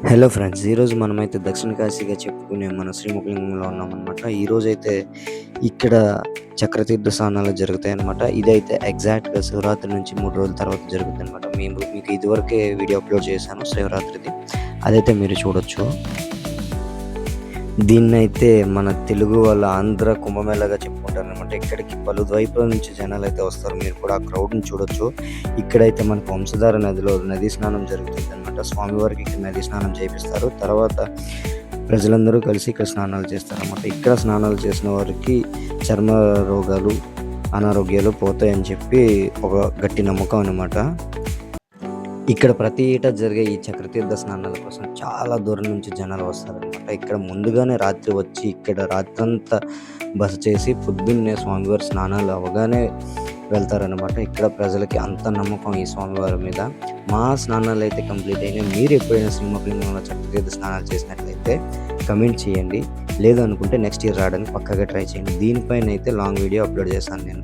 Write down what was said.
Hello friends, ఈరోజు మనమైతే దక్షిణ కాశీగా చెప్పుకునే మన శ్రీముఖలింగంలో ఉన్నామన్నమాట. ఈరోజైతే ఇక్కడ చక్రతీర్థ స్నానాలు జరుగుతాయన్నమాట. ఇదైతే ఎగ్జాక్ట్‌గా శివరాత్రి నుంచి 3 రోజుల తర్వాత జరుగుతుందన్నమాట. మీకు ఇదివరకే వీడియో అప్లోడ్ చేశాను శివరాత్రిది. అదైతే మీరు చూడొచ్చు. దీన్నైతే మన తెలుగు వాళ్ళ ఆంధ్ర కుంభమేళాగా చెప్పుకుంటారనమాట. ఇక్కడికి పలువైపుల నుంచి జనాలైతే వస్తారు. మీరు కూడా ఆ క్రౌడ్‌ని చూడొచ్చు. ఇక్కడైతే మనకు వంశధార నదిలో నదీ స్నానం జరుగుతుందనమాట. స్వామివారికి ఇక్కడ నదీ స్నానం చేపిస్తారు. తర్వాత ప్రజలందరూ కలిసి ఇక్కడ స్నానాలు చేస్తారనమాట. ఇక్కడ స్నానాలు చేసిన వారికి చర్మ రోగాలు, అనారోగ్యాలు పోతాయని చెప్పి ఒక గట్టి నమ్మకం అనమాట. ఇక్కడ ప్రతి ఏటా జరిగే ఈ చక్రతీర్థ స్నానాల కోసం చాలా దూరం నుంచి జనాలు వస్తారనమాట. ఇక్కడ ముందుగానే రాత్రి వచ్చి ఇక్కడ రాత్రంతా బస చేసి పొద్దున్నే స్వామివారి స్నానాలు అవ్వగానే వెళ్తారనమాట. ఇక్కడ ప్రజలకి అంత నమ్మకం ఈ స్వామివారి మీద. మా స్నానాలు అయితే కంప్లీట్ అయినాయి. మీరు ఎప్పుడైనా శ్రీముఖలింగంలో చక్రతీర్థ స్నానాలు చేసినట్లయితే కమెంట్ చేయండి. లేదు అనుకుంటే నెక్స్ట్ ఇయర్ రావడానికి పక్కాగా ట్రై చేయండి. దీనిపైన అయితే లాంగ్ వీడియో అప్లోడ్ చేశాను నేను.